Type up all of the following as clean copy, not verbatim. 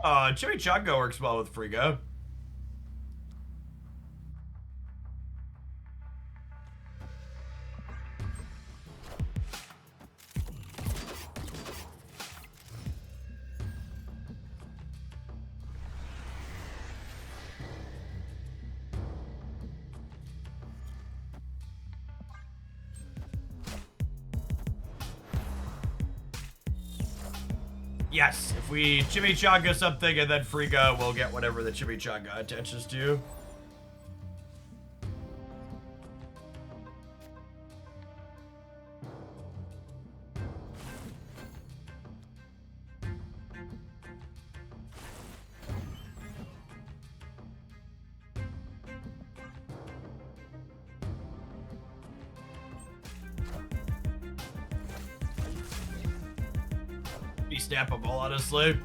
Chimichanga works well with Frigga. Yes, if we chimichanga something and then Frigga will get whatever the chimichanga attaches to. Be snappable, honestly.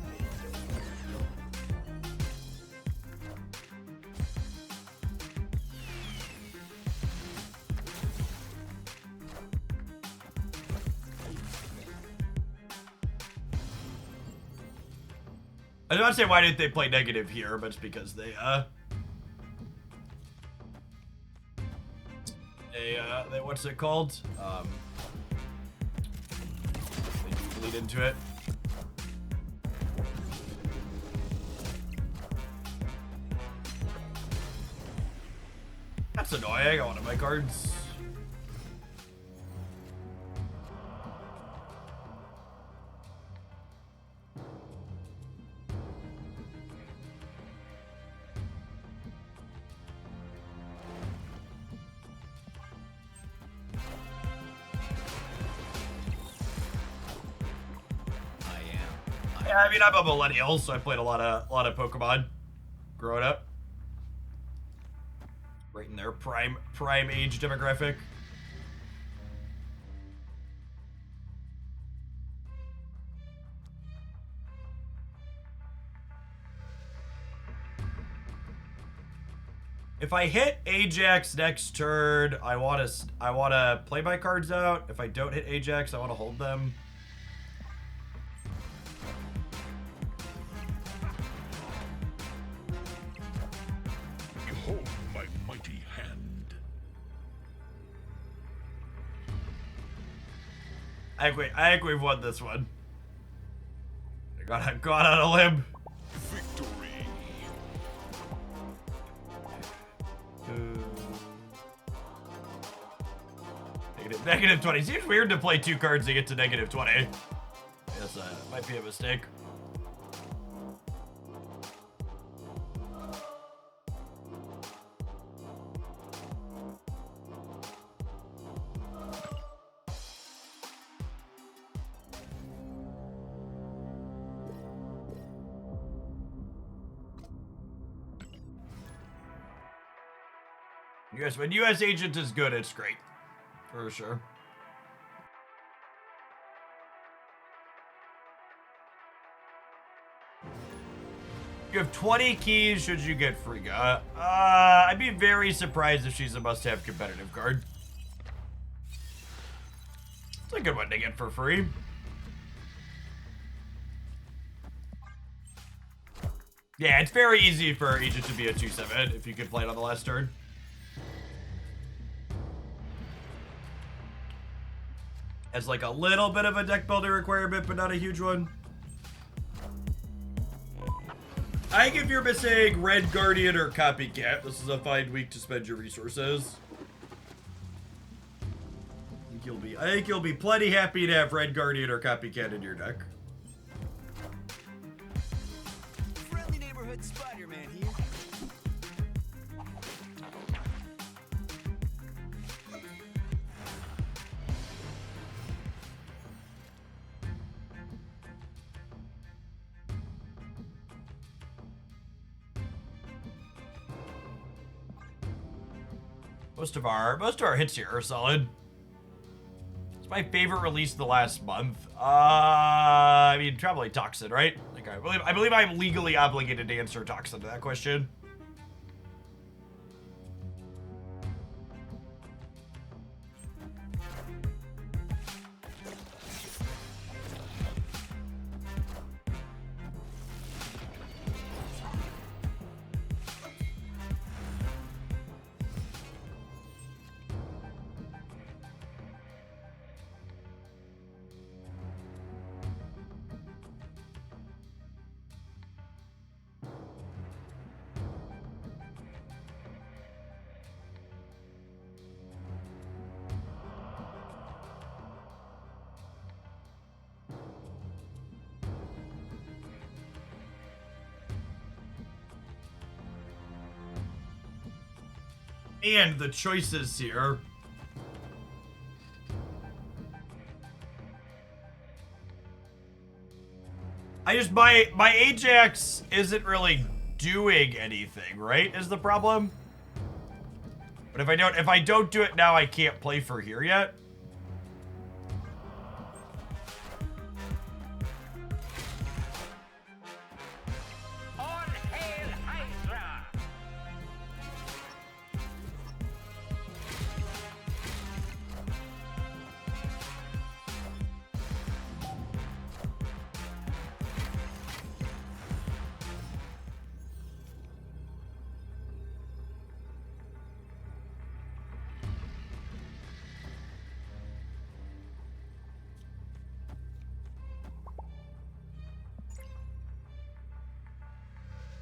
I was about to say why didn't they play negative here, but it's because they what's it called? They bleed into it. That's annoying. I wanted my cards. Yeah, I mean, I'm a millennial, so I played a lot of Pokemon growing up. Right in their prime age demographic. If I hit Ajax next turn, I wanna play my cards out. If I don't hit Ajax, I wanna hold them. Behold my mighty hand. I think we've won this one. I've gone on a limb. Victory. Negative 20. Seems weird to play 2 cards to get to negative 20. Yes, might be a mistake. Yes, when U.S. Agent is good, it's great. For sure. You have 20 keys should you get Frigga. I'd be very surprised if she's a must-have competitive card. It's a good one to get for free. Yeah, it's very easy for Agent to be a 2/7 if you can play it on the last turn. Has like a little bit of a deck building requirement, but not a huge one. I think if you're missing Red Guardian or Copycat, this is a fine week to spend your resources. I think you'll be plenty happy to have Red Guardian or Copycat in your deck. Friendly neighborhood Spider-Man here. Most of our hits here are solid. It's my favorite release of the last month. I mean, probably Toxin, right? Like, I believe I'm legally obligated to answer Toxin to that question. And the choices here. My Ajax isn't really doing anything, right? Is the problem? But if I don't do it now, I can't play for here yet. All hail Hydra!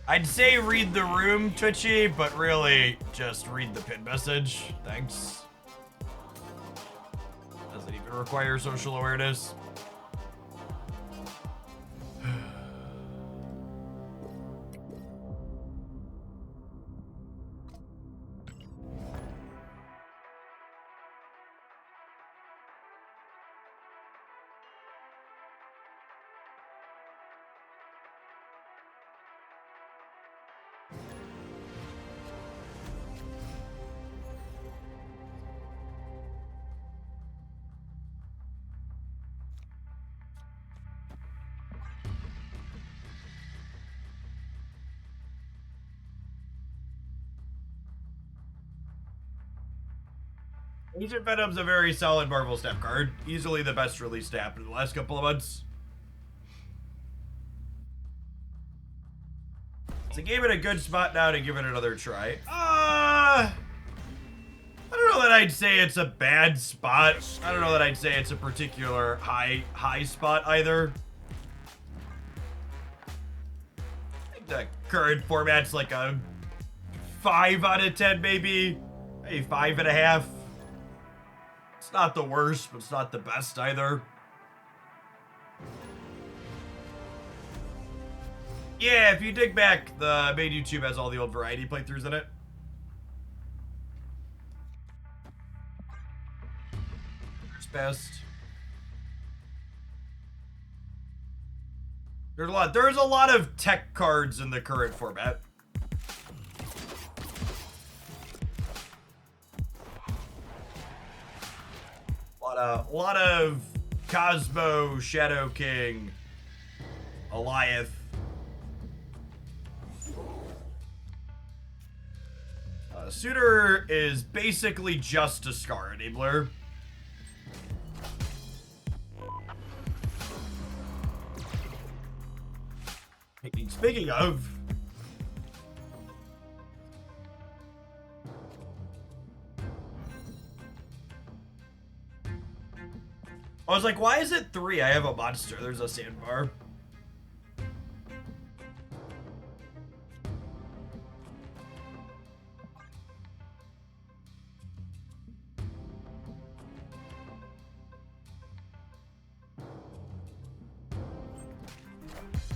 I'd say read the room, Twitchy, but really just read the pin message. Thanks. Doesn't even require social awareness. Ancient Venom's a very solid Marvel Snap card. Easily the best release to happen in the last couple of months. It's a game in a good spot now to give it another try. I don't know that I'd say it's a bad spot. I don't know that I'd say it's a particular high spot either. I think the current format's like a 5 out of 10 maybe. Maybe 5.5. It's not the worst, but it's not the best either. Yeah, if you dig back, the main YouTube has all the old variety playthroughs in it. First best. There's a lot of tech cards in the current format. A lot of Cosmo, Shadow King, Eliath. Suitor is basically just a Scar enabler. Speaking of, I was like, why is it 3? I have a monster. There's a sandbar.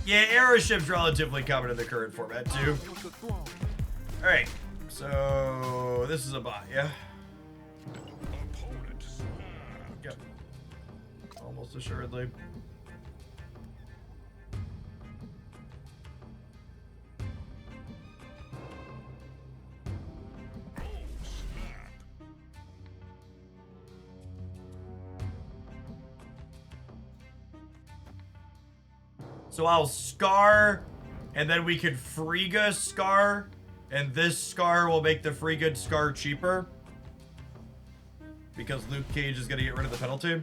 Yeah, aeroship's relatively common in the current format, too. Alright, so this is a bot, yeah? Opponent snapped. Yep. Almost assuredly. Oh, snap. So I'll Scar, and then we can Frigga Scar, and this Scar will make the Frigga Scar cheaper. Because Luke Cage is going to get rid of the penalty.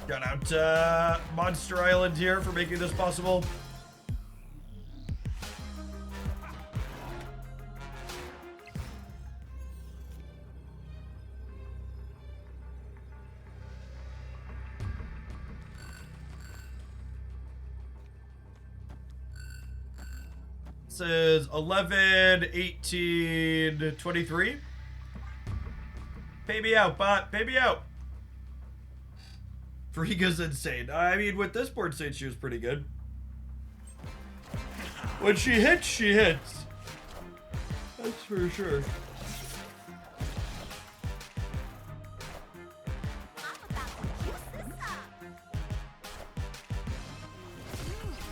Shout out to Monster Island here for making this possible. is 11, 18, 23. Pay me out, bot. Pay me out. Frigga's insane. I mean, with this board state, she was pretty good. When she hits, she hits. That's for sure.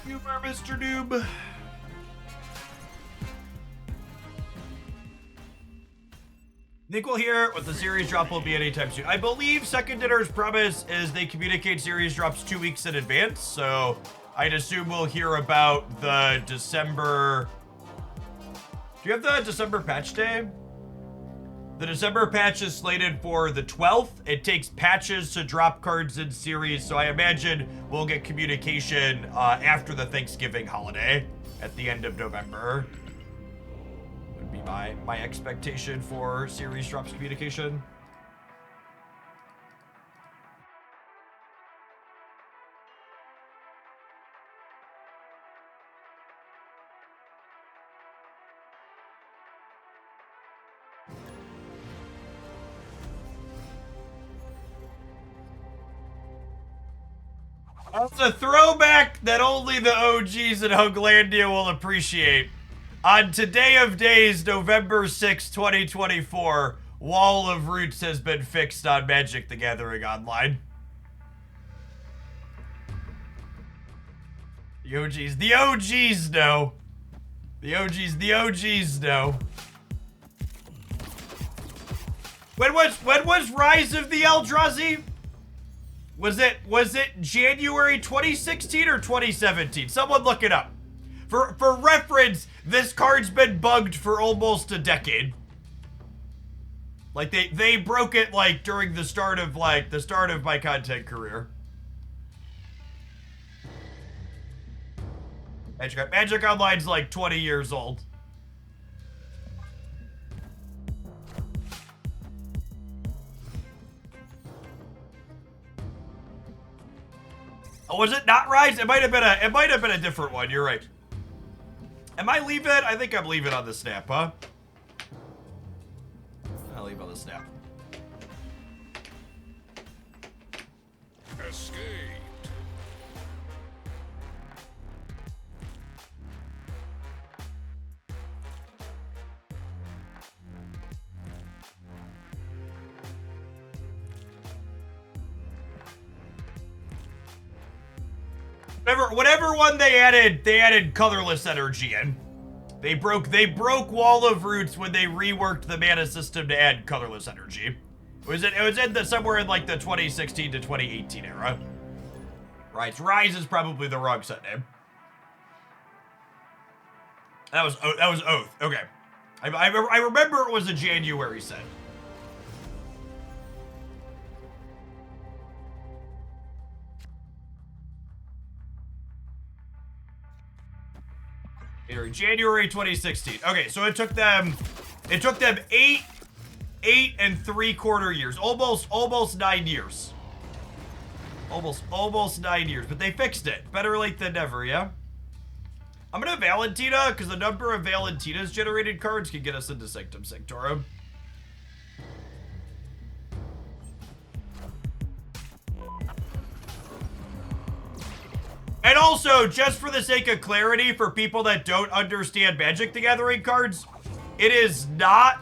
Humor, Mr. Noob. Think we'll hear what the series drop will be anytime soon. I believe Second Dinner's promise is they communicate series drops 2 weeks in advance, so I'd assume we'll hear about the December... Do you have the December patch day? The December patch is slated for the 12th. It takes patches to drop cards in series, so I imagine we'll get communication after the Thanksgiving holiday at the end of November. Would be my expectation for series drops communication. That's a throwback that only the OGs in Huglandia will appreciate. On today of days, November 6, 2024, Wall of Roots has been fixed on Magic the Gathering Online. The OGs know. The OGs know. When was Rise of the Eldrazi? Was it January 2016 or 2017? Someone look it up. For reference, this card's been bugged for almost a decade. Like they broke it like during the start of my content career. Magic Online's like 20 years old. Oh, was it not Rise? It might have been a different one. You're right. Am I leaving? I think I'm leaving on the snap, huh? I'll leave on the snap. Escaped. Whatever one they added colorless energy in. They broke Wall of Roots when they reworked the mana system to add colorless energy. It was in somewhere in like the 2016 to 2018 era. Right, Rise is probably the wrong set name. That was Oath. Okay, I remember it was a January set. January 2016. Okay, so it took them 8 3/4 years, almost 9 years, almost 9 years, but they fixed it. Better late than never, yeah. I'm gonna Valentina because the number of Valentinas generated cards can get us into Sanctum Sanctorum. And also, just for the sake of clarity, for people that don't understand Magic the Gathering cards, it is not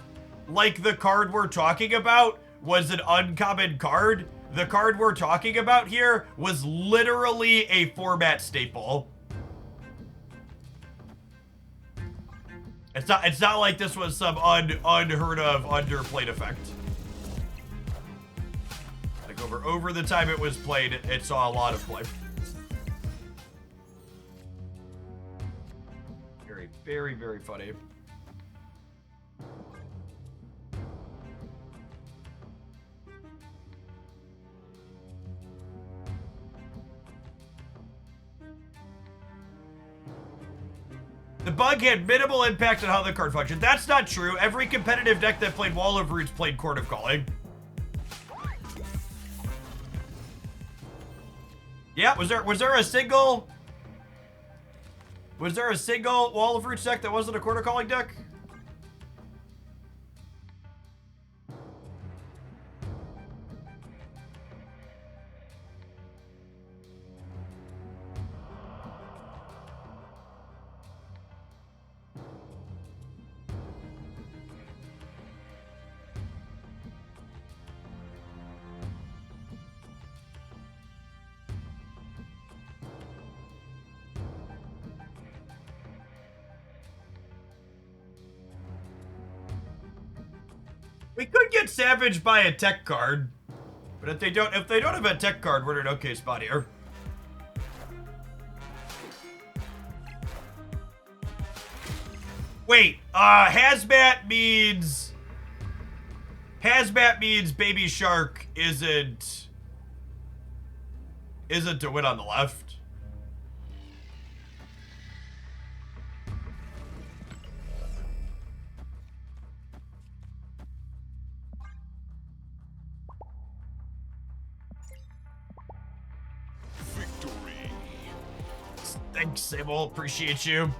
like the card we're talking about was an uncommon card. The card we're talking about here was literally a format staple. It's not like this was some unheard of underplayed effect. Like over the time it was played, it saw a lot of play. Very, very funny. The bug had minimal impact on how the card functioned. That's not true. Every competitive deck that played Wall of Roots played Court of Calling. Yeah, was there a single... Was there a single Wall of Roots deck that wasn't a quarter calling deck? We could get savaged by a tech card, but if they don't have a tech card, we're in an okay spot here. Wait, hazmat means Baby Shark isn't to win on the left. Victory. Thanks, Sable. Appreciate you.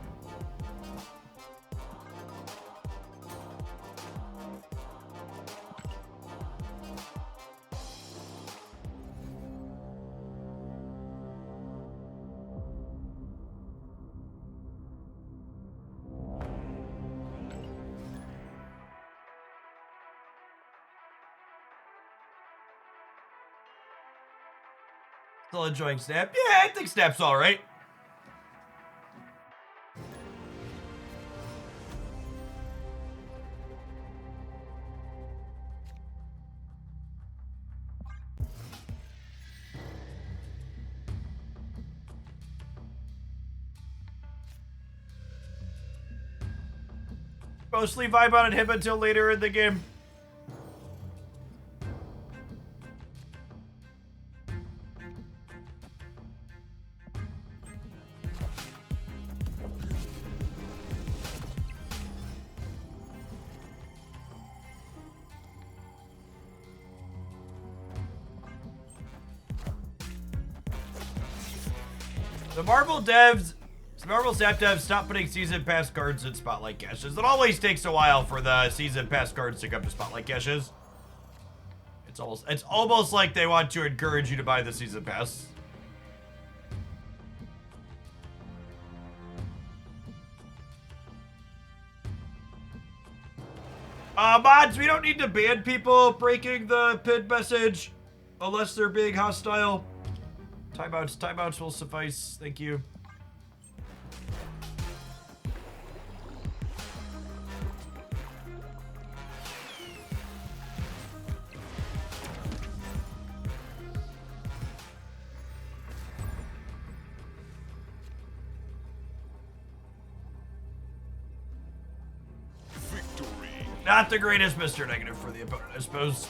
Still enjoying Snap? Yeah, I think Snap's all right. Mostly vibe on him until later in the game. The Marvel Zap devs stop putting season pass cards in spotlight caches. It always takes a while for the season pass cards to come to spotlight caches. It's almost like they want to encourage you to buy the season pass. Mods, we don't need to ban people breaking the pinned message unless they're being hostile. Timeouts will suffice. Thank you. Victory. Not the greatest Mr. Negative for the opponent, I suppose.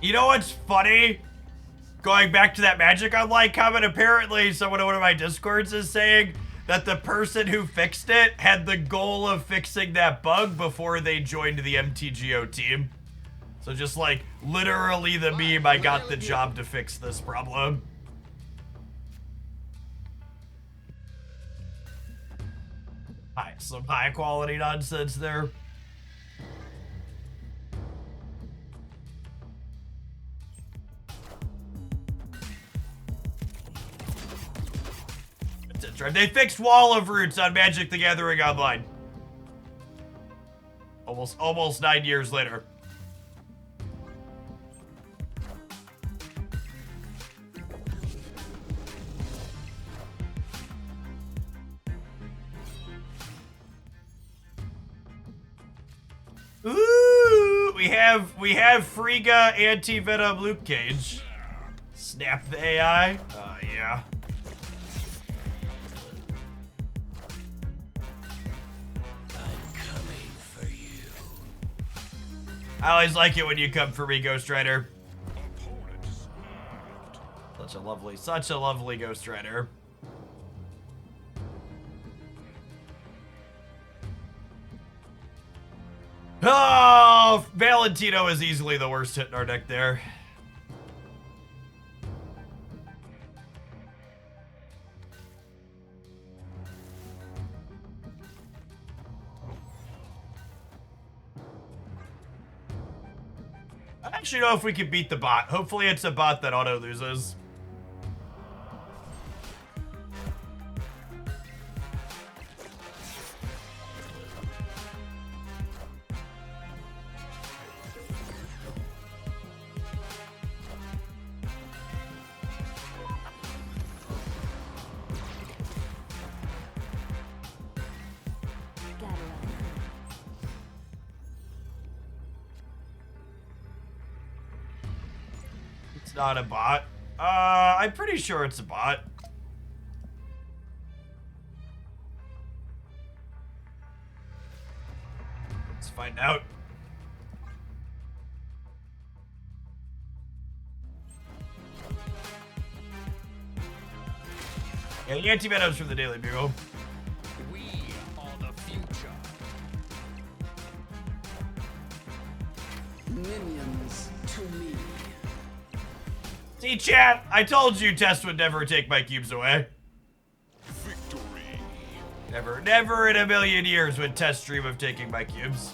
You know what's funny? Going back to that Magic Online comment, apparently someone in one of my Discords is saying that the person who fixed it had the goal of fixing that bug before they joined the MTGO team. So just like, literally the meme, I got the job to fix this problem. Some high quality nonsense there. That's right. They fixed Wall of Roots on Magic the Gathering Online. Almost 9 years later. Ooh, we have Frigga, Anti-Venom, Luke Cage. Snap the AI. Yeah. I always like it when you come for me, Ghost Rider. such a lovely Ghost Rider. Oh, Valentino is easily the worst hit in our deck there. I actually know if we can beat the bot. Hopefully it's a bot that auto loses. It's not a bot. I'm pretty sure it's a bot. Let's find out. Yeah, the Anti-Venom's from the Daily Bugle. We are the future. Minions to me. See, chat, I told you Test would never take my cubes away. Victory. Never in a million years would Test dream of taking my cubes.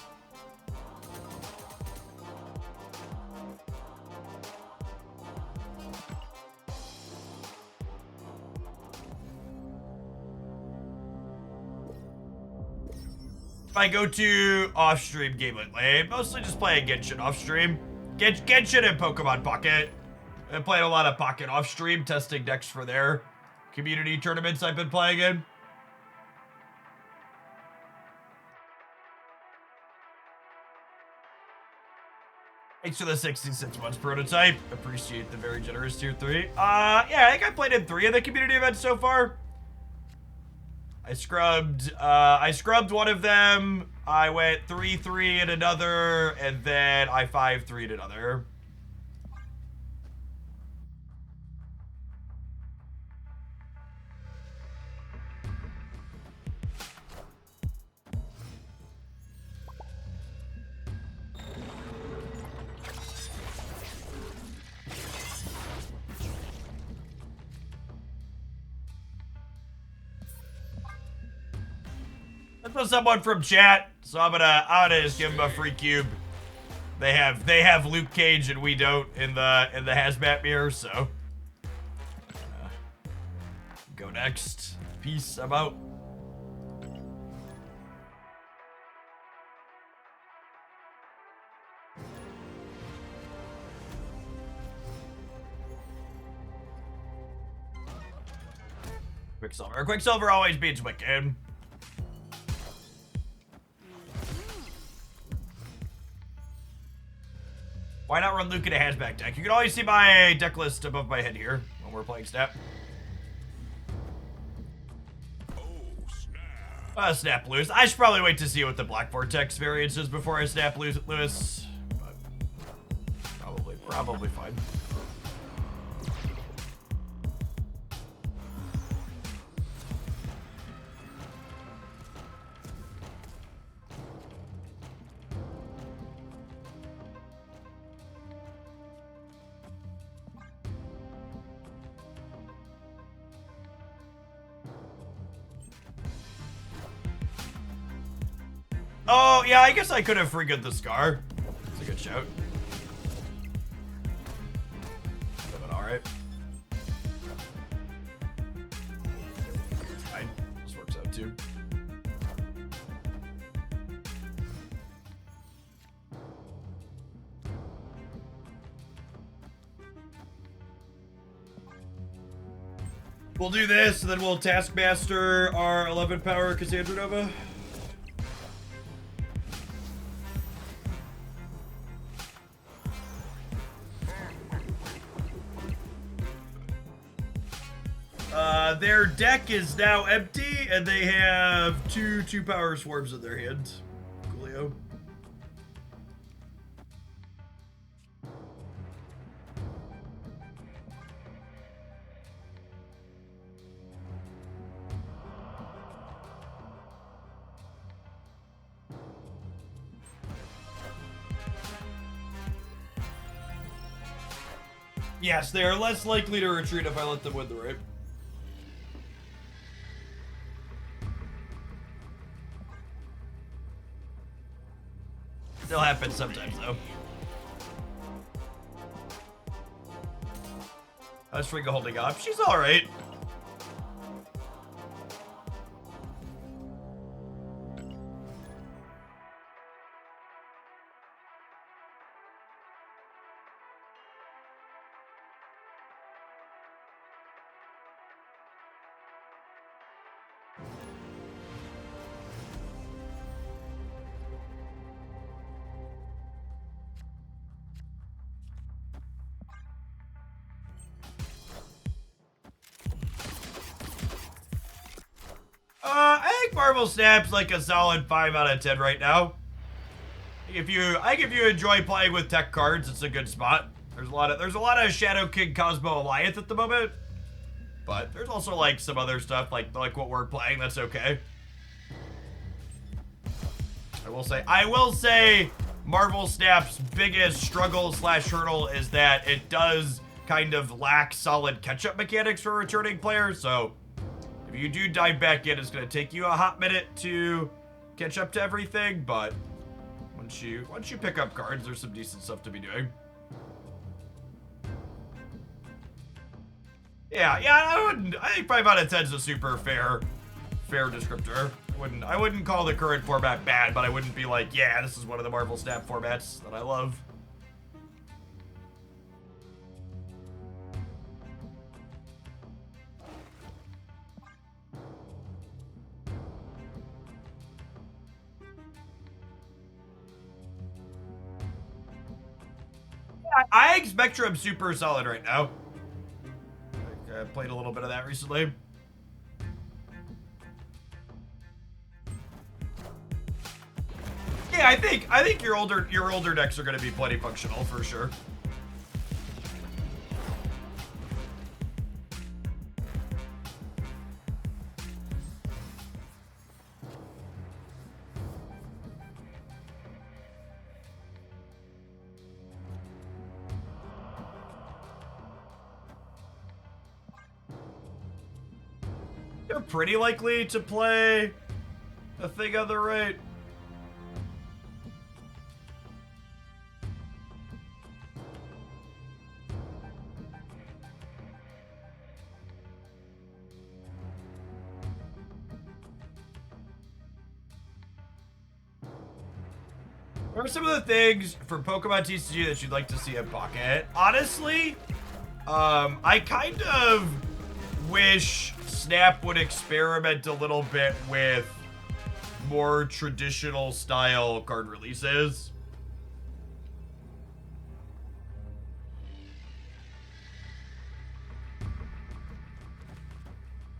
If I go to off-stream Gamelet Lane, mostly just playing Genshin off-stream. Genshin and Pokemon Pocket. I've played a lot of Pocket off-stream, testing decks for their community tournaments I've been playing in. Thanks for the 66 months prototype. Appreciate the very generous tier 3. Yeah, I think I played in 3 of the community events so far. I scrubbed one of them. I went 3-3 in another, and then I 5-3 in another. That's someone from chat, so I'm gonna just give him a free cube. They have Luke Cage and we don't in the hazmat mirror, so go next. Peace. I'm out. Quicksilver. Quicksilver always beats Wiccan. Why not run Luke in a hazmat deck? You can always see my deck list above my head here when we're playing Snap. Oh, snap. Snap Lewis. I should probably wait to see what the Black Vortex variance is before I snap Lewis. But probably fine. Oh, yeah, I guess I could have Frigga the Scar. That's a good shout. But alright. Fine. This works out too. We'll do this, and then we'll Taskmaster our 11 power Cassandra Nova. Their deck is now empty, and they have two power swarms in their hand. Coolio. Yes, they are less likely to retreat if I let them win the rape. Still happens sometimes, though. How's Frigga holding up? She's alright. I think Marvel Snap's like a solid 5 out of 10 right now. If you enjoy playing with tech cards, it's a good spot. There's a lot of Shadow King Cosmo Alliance at the moment, but there's also like some other stuff like what we're playing that's okay. I will say Marvel Snap's biggest struggle / hurdle is that it does kind of lack solid catch-up mechanics for returning players, so if you do dive back in, it's going to take you a hot minute to catch up to everything, but once you pick up cards, there's some decent stuff to be doing. Yeah, I think 5 out of 10 is a super fair descriptor. I wouldn't call the current format bad, but I wouldn't be like, yeah, this is one of the Marvel Snap formats that I love. I think Spectrum's super solid right now. I played a little bit of that recently. Yeah, I think your older decks are going to be plenty functional for sure. They're pretty likely to play a thing on the right. What are some of the things from Pokemon TCG that you'd like to see in Pocket? Honestly, I kind of wish Snap would experiment a little bit with more traditional style card releases.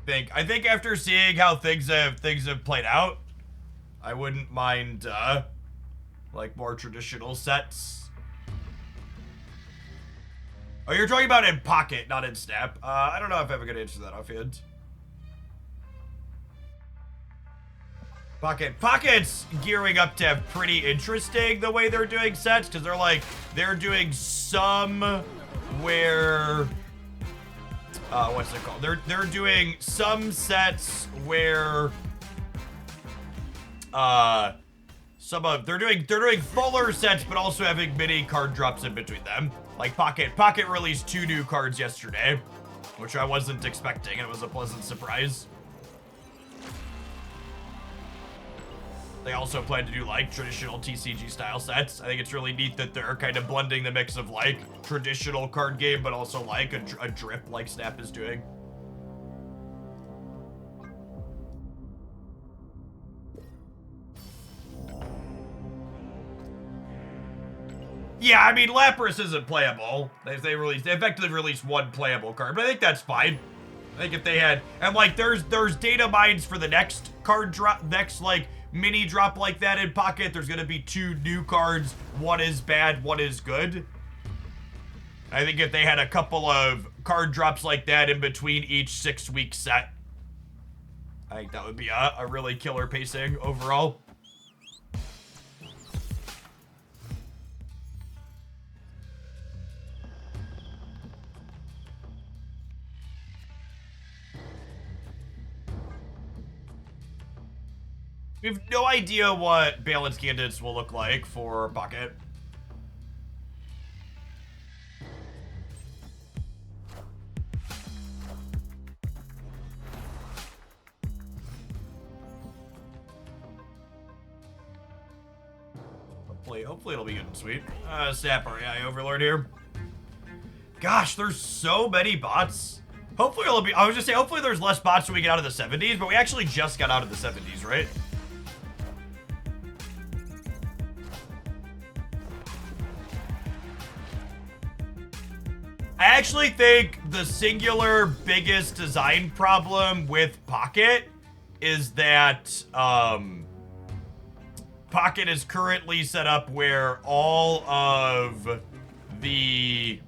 I think after seeing how things have played out, I wouldn't mind like more traditional sets. Oh, you're talking about in Pocket, not in Snap. I don't know if I have a good answer to that offhand. Pocket's gearing up to have pretty interesting the way they're doing sets, because they're doing some where what's it called? They're doing some sets where they're doing fuller sets, but also having mini card drops in between them. Like Pocket released 2 new cards yesterday, which I wasn't expecting. It was a pleasant surprise. They also plan to do like traditional TCG style sets. I think it's really neat that they're kind of blending the mix of like traditional card game, but also like a drip like Snap is doing. Yeah, I mean, Lapras isn't playable. They effectively released 1 playable card, but I think that's fine. I think if they had, and like there's data mines for the next card drop, next like mini drop like that in Pocket. There's gonna be 2 new cards. One is bad, one is good. I think if they had a couple of card drops like that in between each 6-week set, I think that would be a really killer pacing overall. We have no idea what balance candidates will look like for Pocket. Hopefully it'll be good and sweet. Snap our AI overlord here. Gosh, there's so many bots. Hopefully it'll be, I was just saying, hopefully there's less bots when we get out of the 70s, but we actually just got out of the 70s, right? I actually think the singular biggest design problem with Pocket is that, Pocket is currently set up where all of the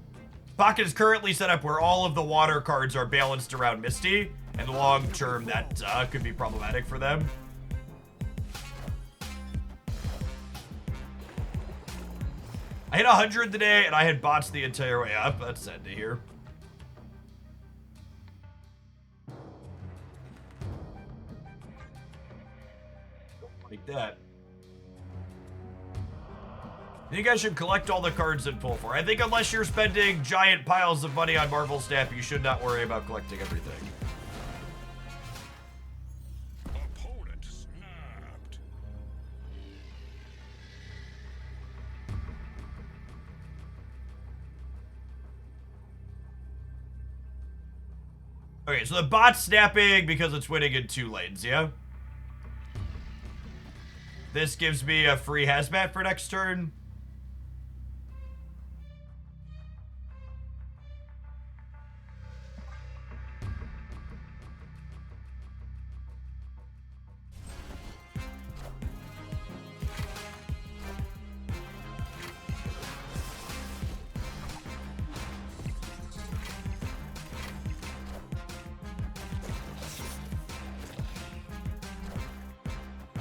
water cards are balanced around Misty, and long term that could be problematic for them. I hit 100 today, and I had bots the entire way up. That's sad to hear. Like that. I think I should collect all the cards in full for. I think unless you're spending giant piles of money on Marvel Snap, you should not worry about collecting everything. Opponent snapped. Okay, so the bot's snapping because it's winning in 2 lanes, yeah? This gives me a free hazmat for next turn.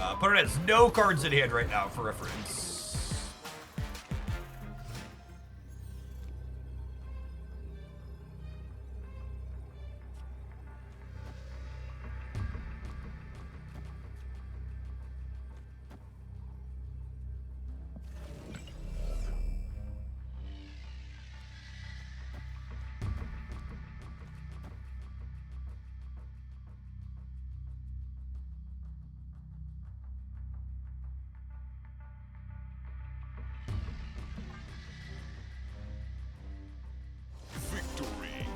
Opponent has no cards in hand right now, for reference. Victory.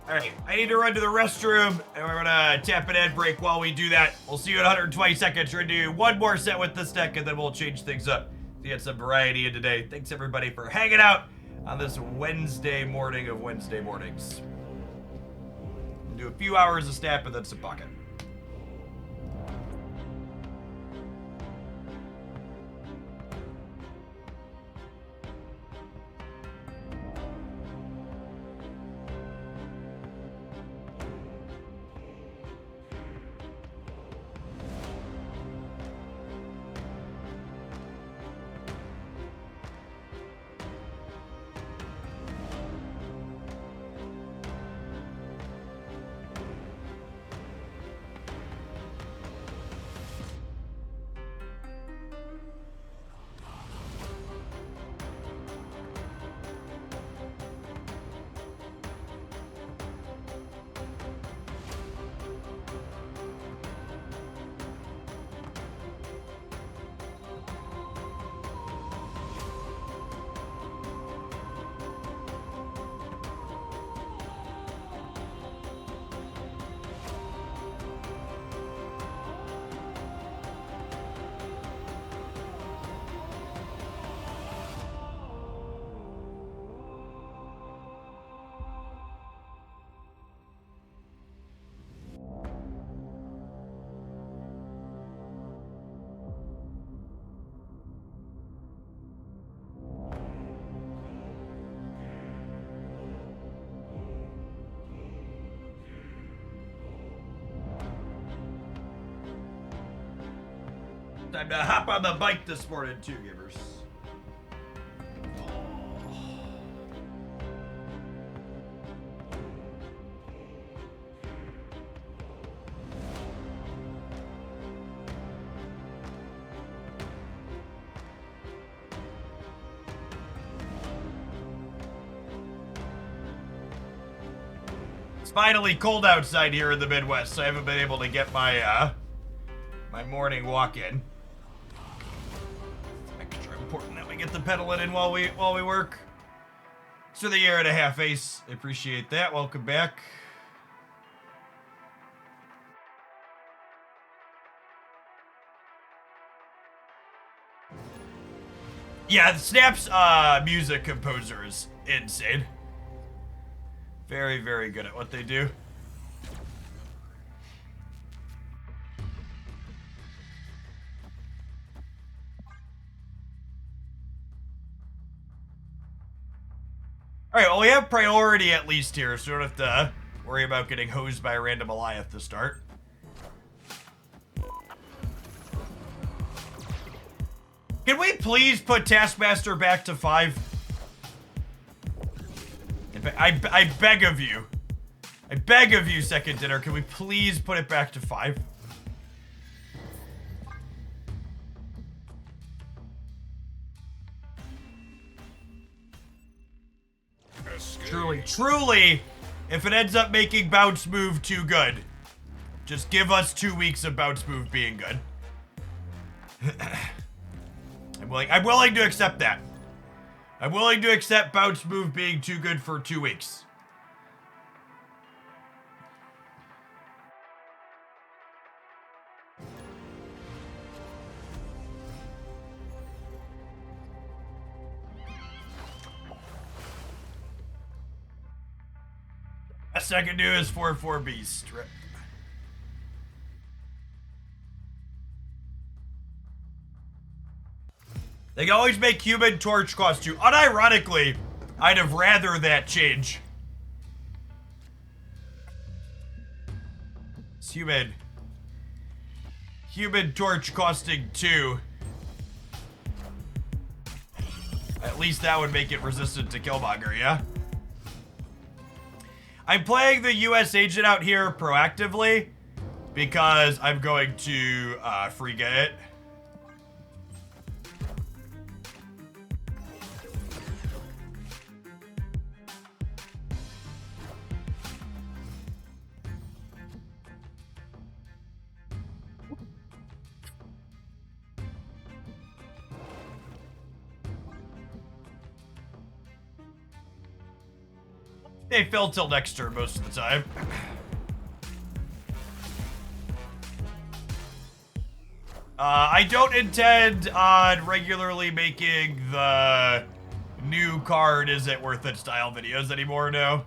Alright, I need to run to the restroom, and we're gonna tap an ad break while we do that. We'll see you in 120 seconds. We're gonna do one more set with this deck, and then we'll change things up to get some variety in today. Thanks everybody for hanging out on this Wednesday morning of Wednesday mornings. We'll do a few hours of Snap and then some Pocket. Time to hop on the bike this morning, too, givers. finally cold outside here in the Midwest, so I haven't been able to get my my morning walk in. Extra important that we get the pedaling in while we work. So the year and a half, Ace. I appreciate that. Welcome back. Yeah, Snap's music composer is insane. Very, very good at what they do. Alright, well we have priority at least here, so we don't have to worry about getting hosed by a random Goliath to start. Can we please put Taskmaster back to 5? I beg of you. I beg of you, Second Dinner, can we please put it back to 5? Truly, if it ends up making bounce move too good, just give us 2 weeks of bounce move being good. I'm willing to accept that. I'm willing to accept bounce move being too good for 2 weeks. Best I can do is 4/4 Beast. They can always make Human Torch cost 2. Unironically, I'd have rather that change. It's Human Torch costing 2. At least that would make it resistant to Killmonger, yeah? I'm playing the US agent out here proactively because I'm going to Frigga it. They fill till next turn most of the time. I don't intend on regularly making the new card is it worth it style videos anymore, no.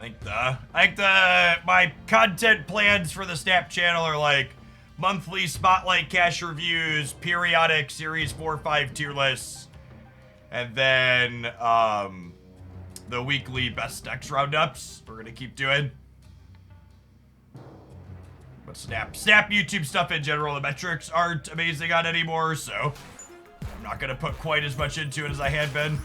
My content plans for the Snap channel are like monthly spotlight cash reviews, periodic series 4-5 tier lists, and then the weekly best decks roundups we're gonna keep doing. But Snap YouTube stuff in general, the metrics aren't amazing on anymore, so I'm not gonna put quite as much into it as I had been.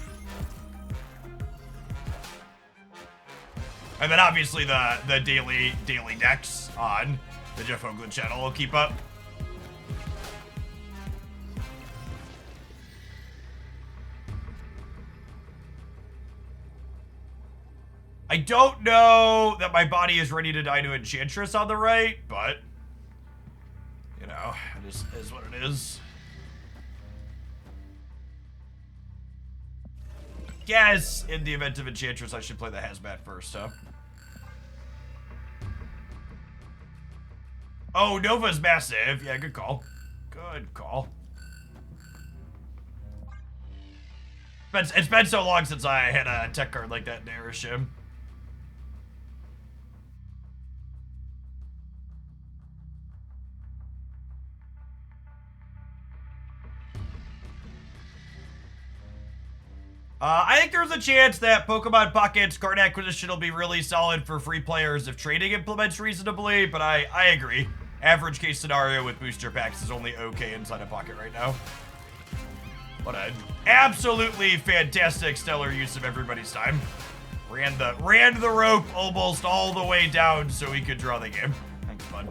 And then obviously the daily decks on the Jeff Hoagland channel will keep up. I don't know that my body is ready to die to Enchantress on the right, but, you know, it is what it is. Guess, in the event of Enchantress, I should play the Hazmat first, huh? Oh, Nova's massive. Yeah, good call. Good call. It's been so long since I had a tech card like that in Airship. I think there's a chance that Pokemon Pocket's card acquisition will be really solid for free players if trading implements reasonably, but I agree. Average case scenario with booster packs is only okay inside of Pocket right now. What an absolutely fantastic stellar use of everybody's time. Ran the rope almost all the way down so he could draw the game. Thanks, bud.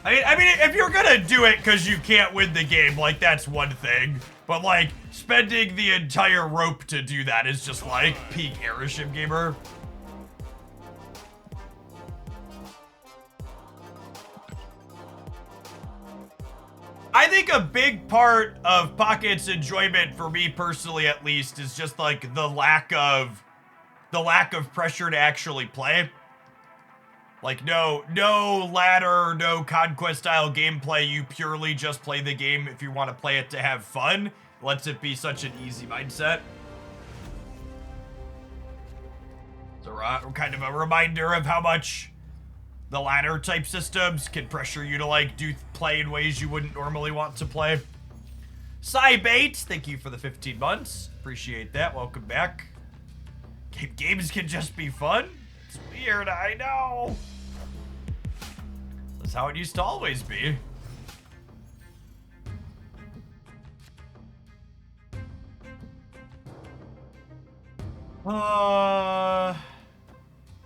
I mean, if you're gonna do it because you can't win the game, like, that's one thing. But, like, spending the entire rope to do that is just like peak airship gamer. I think a big part of Pocket's enjoyment, for me personally at least, is just like the lack of pressure to actually play. Like no ladder, no conquest style gameplay. You purely just play the game if you want to play it to have fun. Lets it be such an easy mindset. It's kind of a reminder of how much the ladder type systems can pressure you to like play in ways you wouldn't normally want to play. Cybait, thank you for the 15 months. Appreciate that. Welcome back. Games can just be fun. It's weird, I know. That's how it used to always be.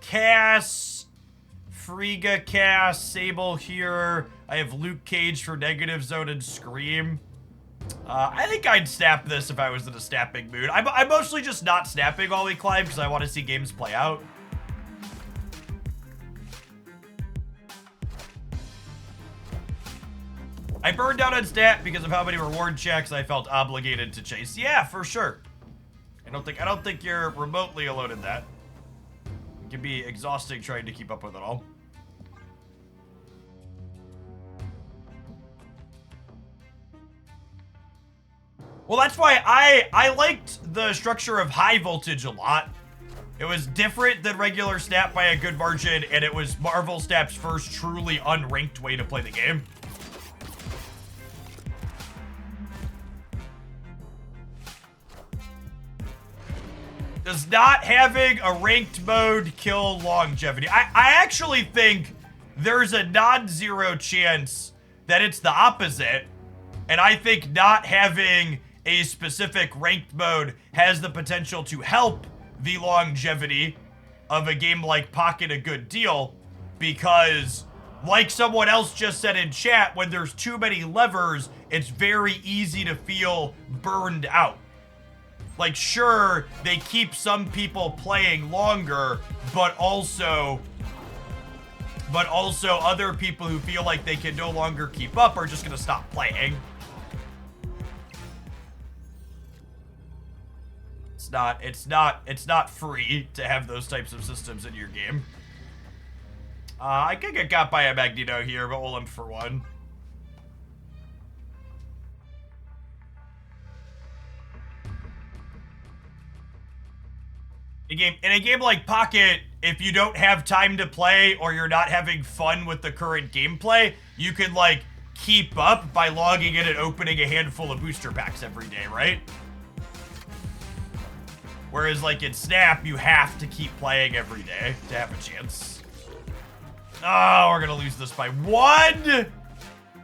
Cass, Frigga, Cass, Sable here. I have Luke Cage for Negative Zone and Scream. I think I'd snap this if I was in a snapping mood. I'm mostly just not snapping while we climb because I want to see games play out. I burned down on stat because of how many reward checks I felt obligated to chase. Yeah, for sure. I don't think you're remotely alone in that. It can be exhausting trying to keep up with it all. Well, that's why I liked the structure of high voltage a lot. It was different than regular snap by a good margin, and it was Marvel Snap's first truly unranked way to play the game. Does not having a ranked mode kill longevity? I actually think there's a non-zero chance that it's the opposite. And I think not having a specific ranked mode has the potential to help the longevity of a game like Pocket a good deal, because like someone else just said in chat, when there's too many levers, it's very easy to feel burned out. Like, sure, they keep some people playing longer, but also other people who feel like they can no longer keep up are just gonna stop playing. It's not free to have those types of systems in your game. I could get got by a Magneto here, but we'll limp for one. In a game like Pocket, if you don't have time to play or you're not having fun with the current gameplay, you can like keep up by logging in and opening a handful of booster packs every day, right? Whereas like in Snap, you have to keep playing every day to have a chance. Oh, we're gonna lose this by one.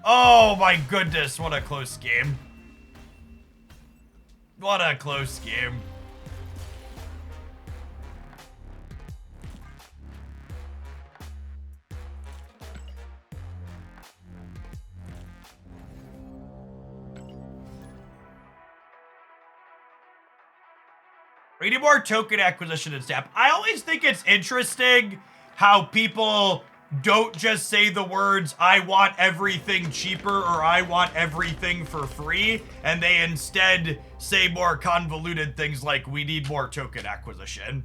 Oh my goodness, what a close game. What a close game. We need more token acquisition in Snap. I always think it's interesting how people don't just say the words, I want everything cheaper or I want everything for free, and they instead say more convoluted things like, we need more token acquisition.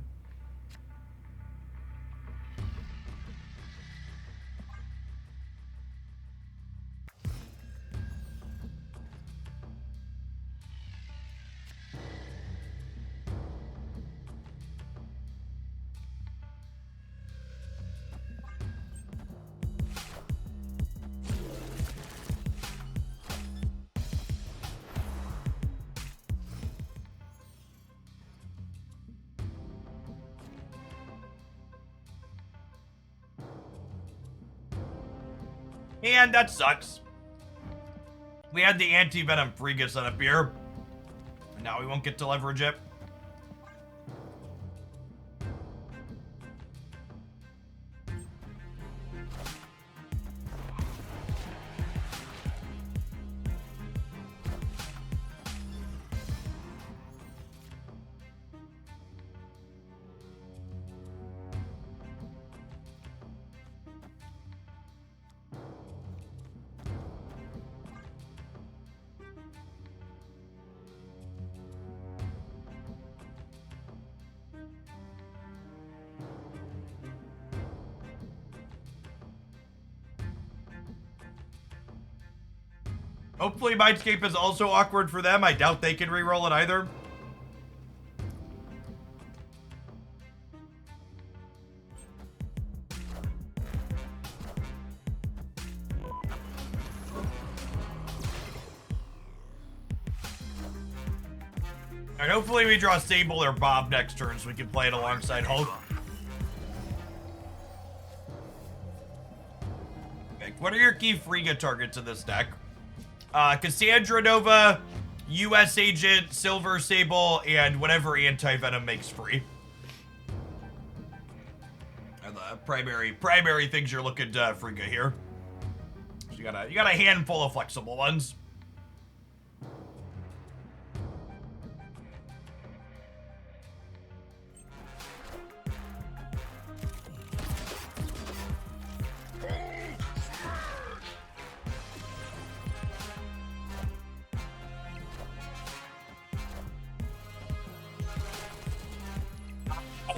And that sucks. We had the Anti-Venom Frigga set up here. And now we won't get to leverage it. Hopefully Mindscape is also awkward for them. I doubt they can reroll it either. And hopefully we draw Sable or Bob next turn so we can play it alongside Hulk. What are your key Frigga targets in this deck? Cassandra Nova, US Agent, Silver Sable, and whatever Anti-Venom makes free. And the primary things you're looking to Frigga here. So you got a handful of flexible ones.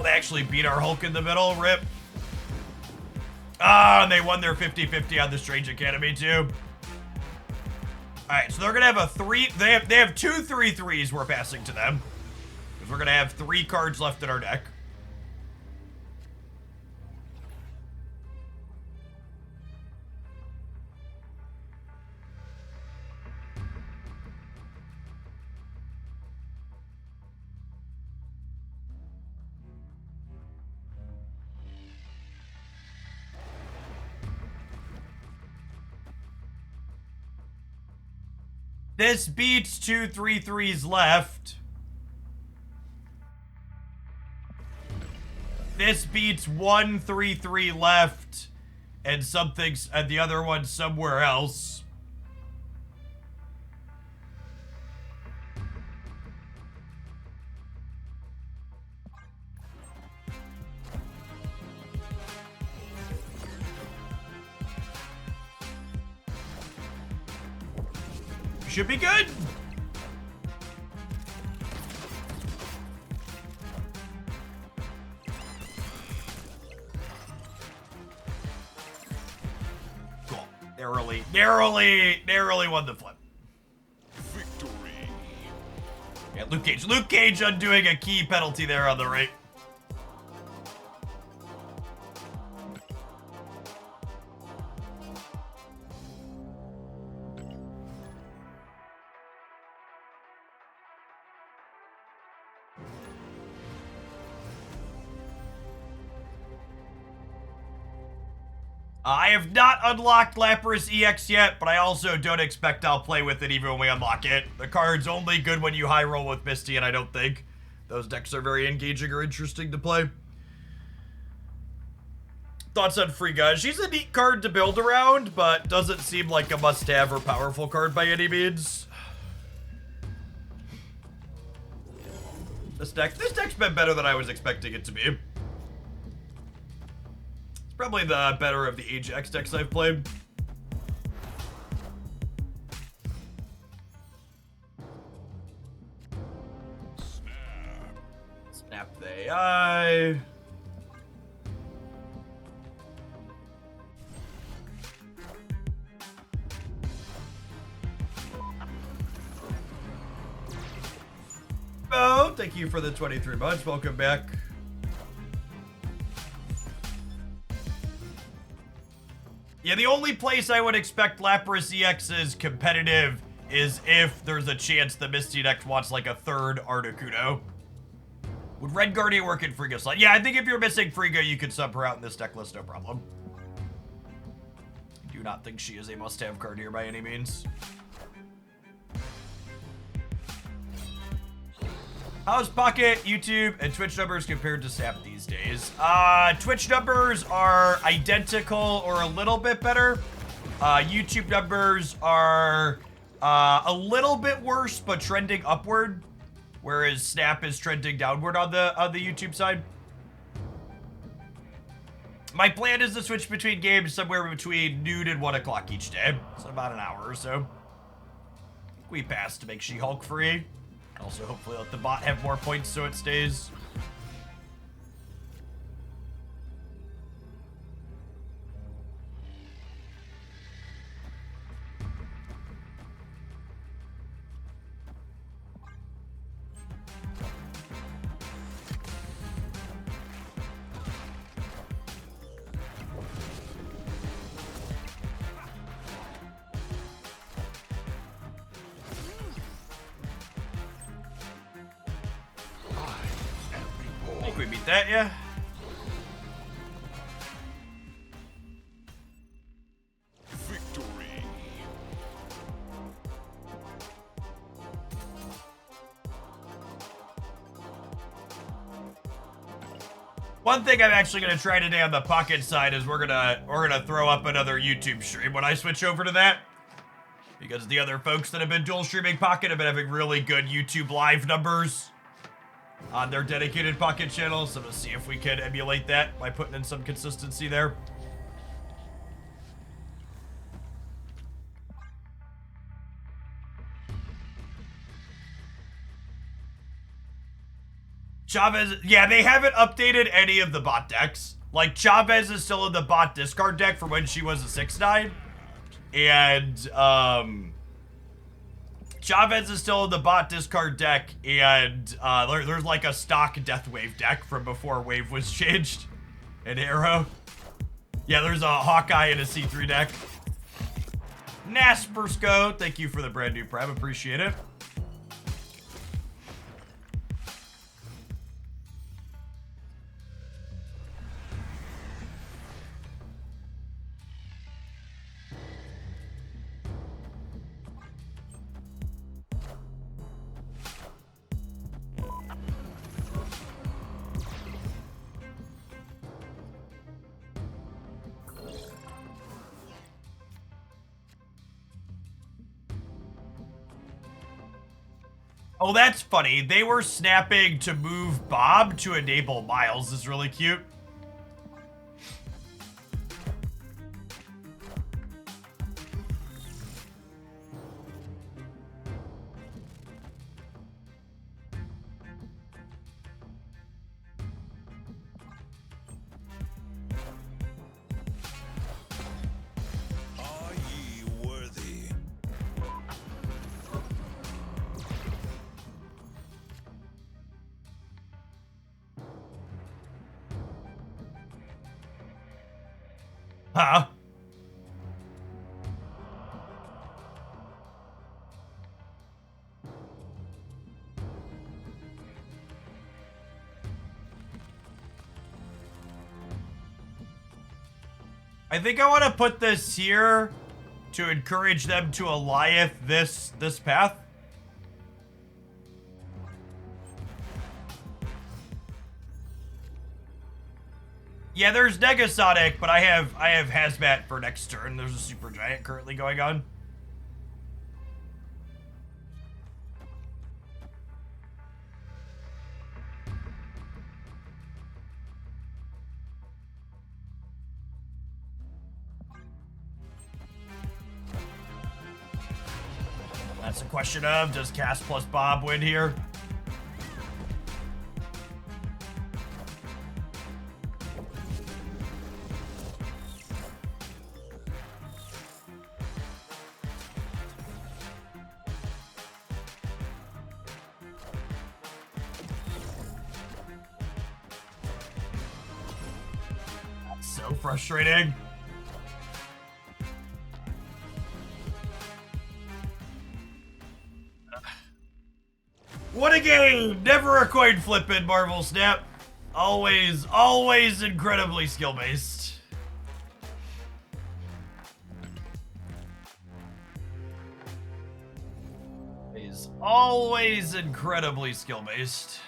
They actually beat our Hulk in the middle. Rip. Ah, and they won their 50-50 on the Strange Academy too. Alright, so they're gonna have a three. They have 2 3/3s we're passing to them. Because we're gonna have 3 cards left in our deck. This beats 2 3/3s left. This beats 1 3/3 left, and something's and the other one somewhere else. Should be good. Cool. Narrowly won the flip. Victory. Yeah, Luke Cage undoing a key penalty there on the right. I have not unlocked Lapras EX yet, but I also don't expect I'll play with it even when we unlock it. The card's only good when you high roll with Misty, and I don't think those decks are very engaging or interesting to play. Thoughts on Frigga? She's a neat card to build around, but doesn't seem like a must-have or powerful card by any means. This deck's been better than I was expecting it to be. Probably the better of the Ajax decks I've played. Snap the AI. Oh, thank you for the 23 months. Welcome back. Yeah, the only place I would expect Lapras EX's competitive is if there's a chance the Misty deck wants like a third Articuno. Would Red Guardian work in Frigga slot? Yeah, I think if you're missing Frigga, you could sub her out in this deck list, no problem. I do not think she is a must-have card here by any means. How's Pocket, YouTube, and Twitch numbers compared to Snap these days? Twitch numbers are identical or a little bit better. YouTube numbers are a little bit worse, but trending upward, whereas Snap is trending downward on the YouTube side. My plan is to switch between games somewhere between noon and 1 o'clock each day, so about an hour or so. We passed to make She-Hulk free. Also, hopefully let the bot have more points so it stays. Can we beat that? Yeah. Victory. One thing I'm actually gonna try today on the Pocket side is we're gonna throw up another YouTube stream when I switch over to that, because the other folks that have been dual streaming Pocket have been having really good YouTube live numbers on their dedicated Pocket channels. So we'll see if we can emulate that by putting in some consistency there. Chavez, yeah, they haven't updated any of the bot decks. Like, Chavez is still in the bot discard deck from when she was a 6/9. And, Chavez is still in the bot discard deck, and, there's like a stock Death Wave deck from before Wave was changed. An Arrow. Yeah, there's a Hawkeye and a C3 deck. Naspersco, thank you for the brand new Prime, appreciate it. Oh, that's funny. They were snapping to move Bob to enable Miles. Is really cute. Are ye worthy? Huh? I think I want to put this here to encourage them to Alioth this path. Yeah, there's Negasonic, but I have Hazmat for next turn. There's a Super Giant currently going on. That's a question of, does Cass plus Bob win here? That's so frustrating. What a game! Never a coin flip in Marvel Snap. Always incredibly skill-based. Is always incredibly skill-based.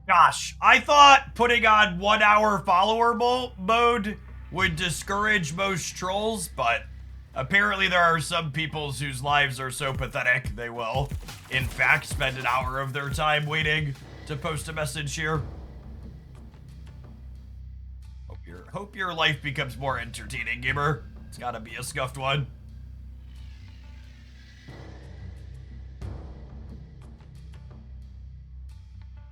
Gosh, I thought putting on 1 hour follower mode would discourage most trolls, but apparently there are some people whose lives are so pathetic they will, in fact, spend an hour of their time waiting to post a message here. Hope your life becomes more entertaining, gamer. It's gotta be a scuffed one.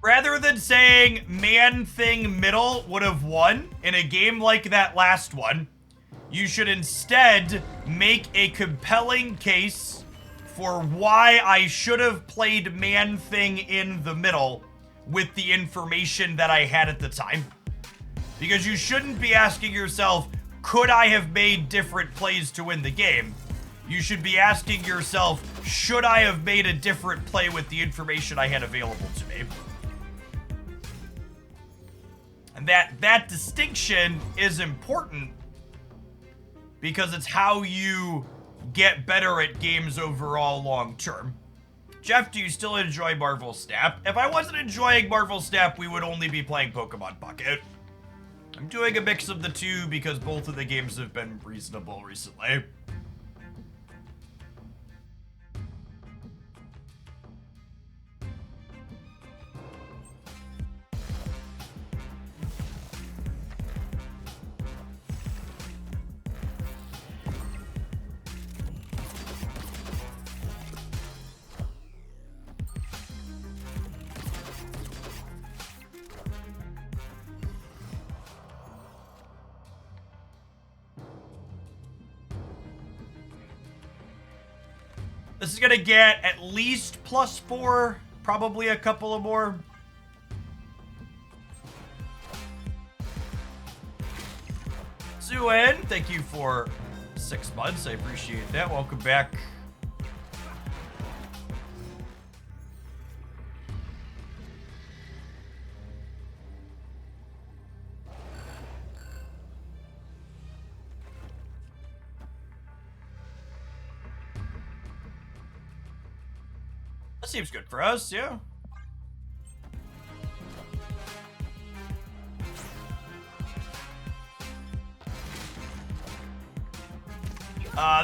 Rather than saying Man-Thing Middle would have won in a game like that last one, you should instead make a compelling case for why I should have played Man-Thing in the middle with the information that I had at the time. Because you shouldn't be asking yourself, could I have made different plays to win the game? You should be asking yourself, should I have made a different play with the information I had available to me? And that distinction is important because it's how you get better at games overall long term. Jeff, do you still enjoy Marvel Snap? If I wasn't enjoying Marvel Snap, we would only be playing Pokemon Pocket. I'm doing a mix of the two because both of the games have been reasonable recently. This is gonna get at least +4, probably a couple of more. Zuen, thank you for 6 months. I appreciate that. Welcome back. That seems good for us, yeah.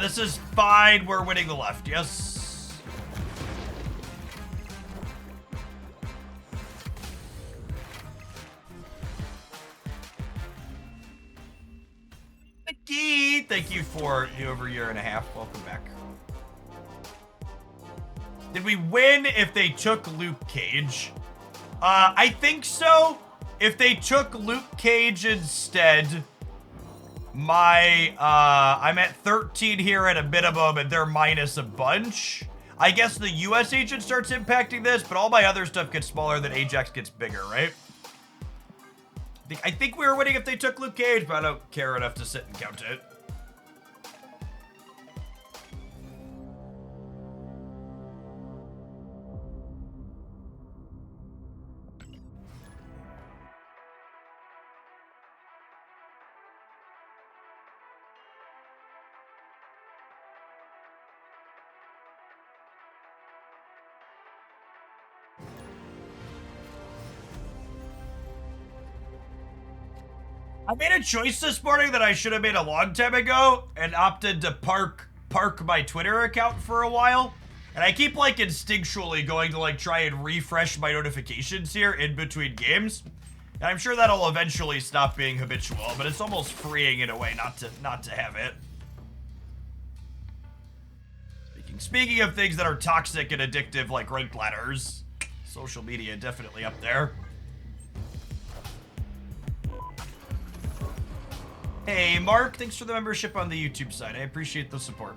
This is fine. We're winning the left, yes. Nikki, thank you for over a year and a half. Welcome back. Did we win if they took Luke Cage? I think so. If they took Luke Cage instead, I'm at 13 here at a minimum, and they're minus a bunch. I guess the US agent starts impacting this, but all my other stuff gets smaller, then Ajax gets bigger, right? I think we were winning if they took Luke Cage, but I don't care enough to sit and count it. I made a choice this morning that I should have made a long time ago and opted to park my Twitter account for a while. And I keep like instinctually going to like try and refresh my notifications here in between games. And I'm sure that'll eventually stop being habitual, but it's almost freeing in a way not to have it. Speaking of things that are toxic and addictive like ranked ladders, social media definitely up there. Hey, Mark, thanks for the membership on the YouTube side. I appreciate the support.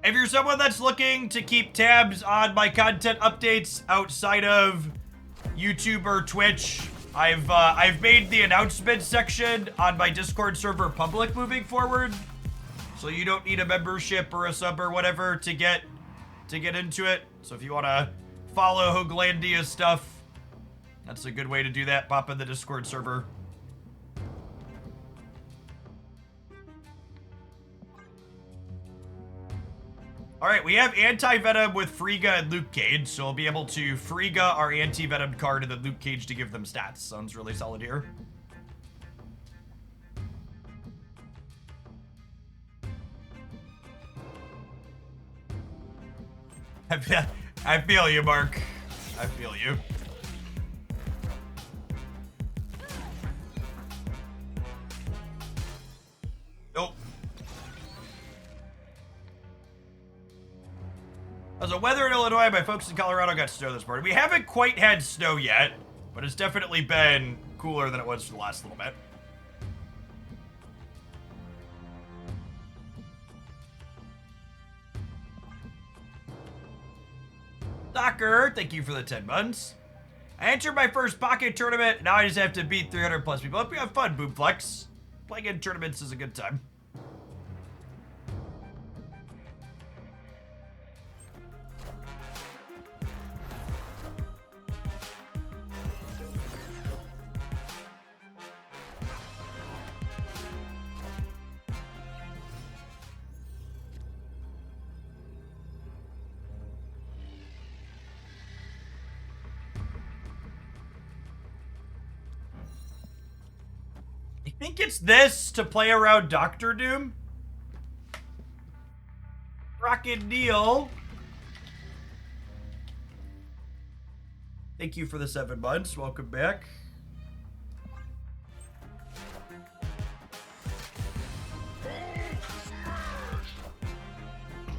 If you're someone that's looking to keep tabs on my content updates outside of YouTube or Twitch, I've made the announcement section on my Discord server public moving forward. So you don't need a membership or a sub or whatever to get into it. So if you want to follow Hoaglandia's stuff, that's a good way to do that. Pop in the Discord server. All right, we have Anti-Venom with Frigga and Luke Cage, so we'll be able to Frigga our Anti-Venom card and then Luke Cage to give them stats. Sounds really solid here. I feel you, Mark. I feel you. Nope. As a weather in Illinois, my folks in Colorado got snow this morning. We haven't quite had snow yet, but it's definitely been cooler than it was for the last little bit. Docker, thank you for the 10 months. I entered my first Pocket tournament. Now I just have to beat 300 plus people. Hope you have fun, Boomflex. Playing in tournaments is a good time. I think it's this to play around Doctor Doom. Rocket deal. Thank you for the 7 months. Welcome back.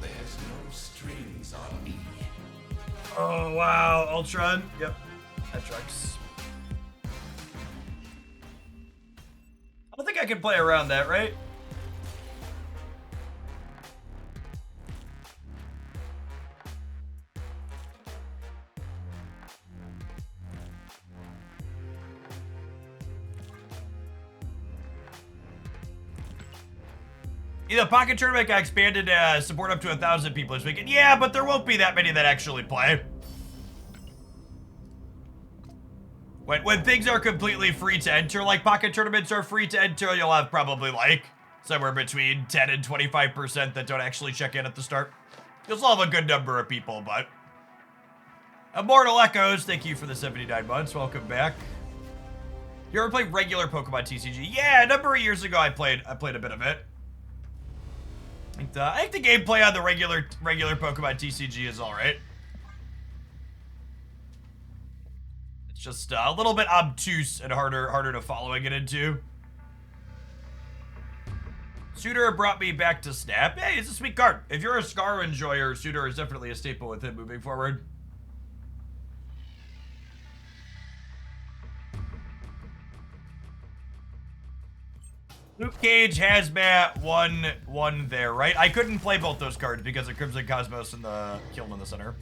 There's no strings on me. Oh, wow. Ultron. Yep. That tracks. I don't think I can play around that, right? Yeah, the Pocket Tournament got expanded to support up to 1,000 people this weekend. Yeah, but there won't be that many that actually play. When things are completely free to enter, like Pocket Tournaments are free to enter, you'll have probably like somewhere between 10 and 25% that don't actually check in at the start. You'll still have a good number of people, but... Immortal Echoes, thank you for the 79 months. Welcome back. You ever played regular Pokemon TCG? Yeah, a number of years ago I played a bit of it. I think the gameplay on the regular Pokemon TCG is alright. It's just a little bit obtuse and harder to follow and get into. Suitor brought me back to Snap. Hey, it's a sweet card. If you're a Scar enjoyer, Suitor is definitely a staple with him moving forward. Luke Cage, Hazmat, one there, right? I couldn't play both those cards because of Crimson Cosmos and the Kiln in the center.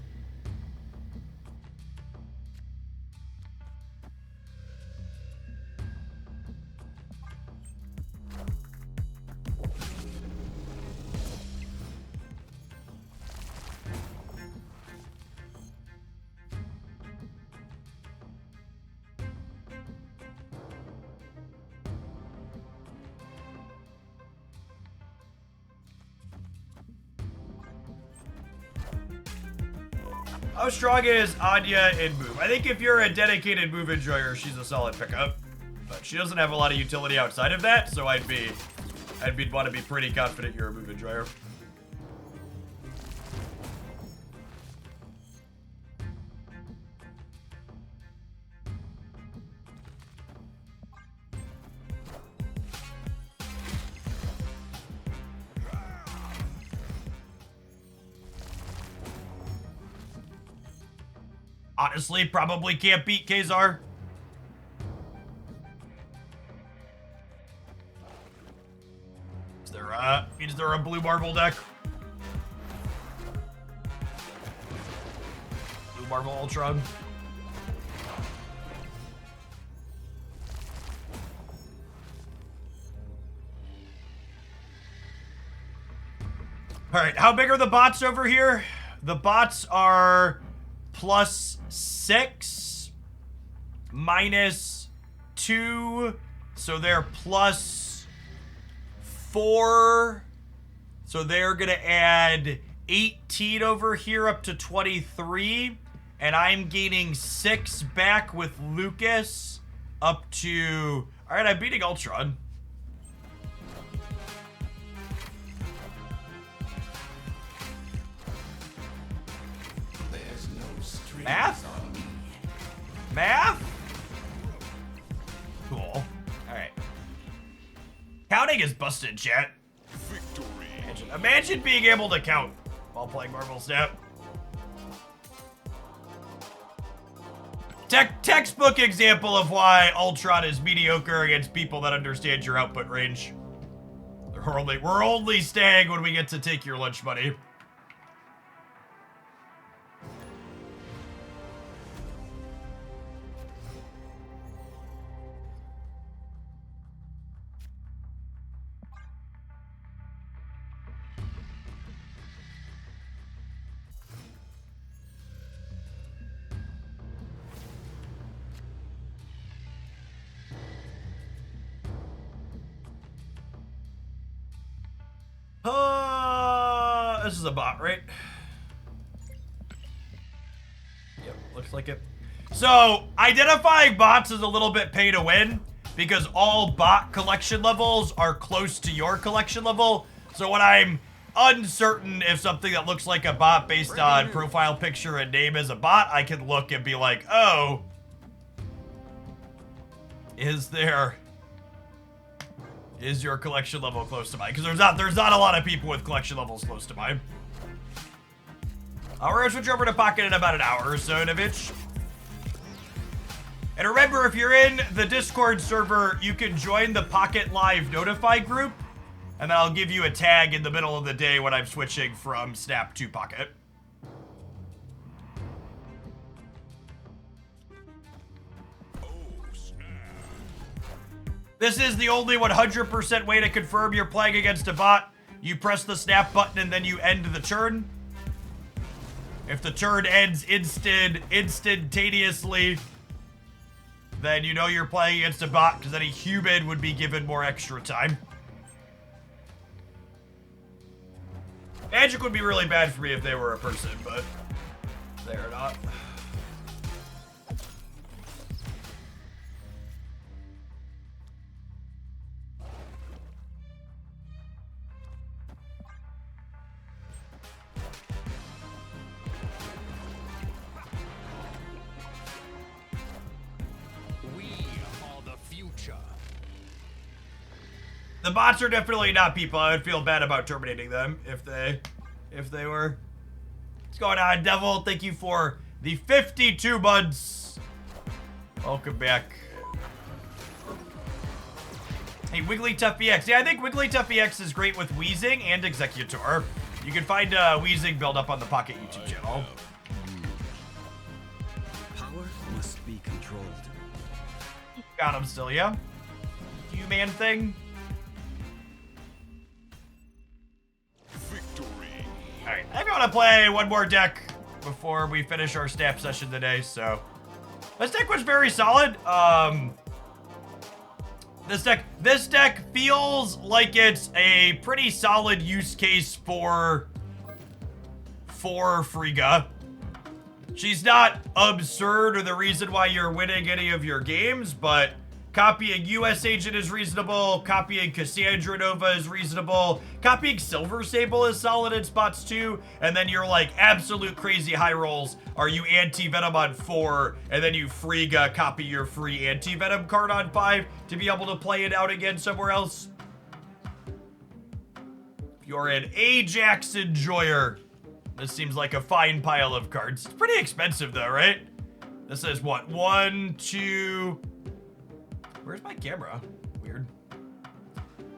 How strong is Anya in move? I think if you're a dedicated move enjoyer, she's a solid pickup. But she doesn't have a lot of utility outside of that, so I'd want to be pretty confident you're a move enjoyer. Honestly, probably can't beat Kazar. Is there a blue Marvel deck? Blue Marvel Ultron. All right, how big are the bots over here? The bots are +6, -2, so they're +4. So they're gonna add 18 over here up to 23, and I'm gaining 6 back with Lucas up to... All right, I'm beating Ultron. Math? Math? Cool. Alright. Counting is busted, chat. Victory. Imagine being able to count while playing Marvel Snap. Textbook example of why Ultron is mediocre against people that understand your output range. We're only staying when we get to take your lunch money. This is a bot, right? Yep, looks like it. So, identifying bots is a little bit pay to win because all bot collection levels are close to your collection level. So when I'm uncertain if something that looks like a bot based on profile picture and name is a bot, I can look and be like, oh, is your collection level close to mine? Because there's not a lot of people with collection levels close to mine. We're gonna switch over to Pocket in about an hour or so, Navitch. And remember, if you're in the Discord server, you can join the Pocket Live Notify group, and then I'll give you a tag in the middle of the day when I'm switching from Snap to Pocket. This is the only 100% way to confirm you're playing against a bot. You press the Snap button and then you end the turn. If the turn ends instantaneously, then you know you're playing against a bot, because any human would be given more extra time. Magic would be really bad for me if they were a person, but they're not. We are the future. The bots are definitely not people. I would feel bad about terminating them if they were. What's going on, Devil? Thank you for the 52 months. Welcome back. Hey, Wigglytuff EX. Yeah, I think Wigglytuff EX is great with Wheezing and Executor. You can find Wheezing build up on the Pocket YouTube channel. Power must be controlled. Got him still, yeah? You-man thing. Victory. Alright, I want to play one more deck before we finish our snap session today, so. This deck was very solid. This deck feels like it's a pretty solid use case for Frigga. She's not absurd or the reason why you're winning any of your games, but copying US Agent is reasonable, copying Cassandra Nova is reasonable, copying Silver Sable is solid in spots too, and then you're like absolute crazy high rolls. Are you Anti-Venom on 4, and then you Frigga copy your free Anti-Venom card on 5 to be able to play it out again somewhere else? If you're an Ajax enjoyer, this seems like a fine pile of cards. It's pretty expensive though, right? This is what, 1, 2... Where's my camera? Weird.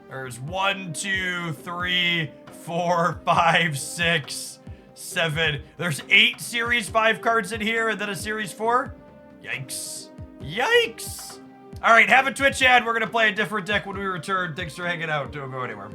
There's 1, 2, 3, 4, 5, 6, 7. There's 8 Series 5 cards in here and then a Series 4? Yikes. Yikes! Alright, have a Twitch ad. We're gonna play a different deck when we return. Thanks for hanging out. Don't go anywhere.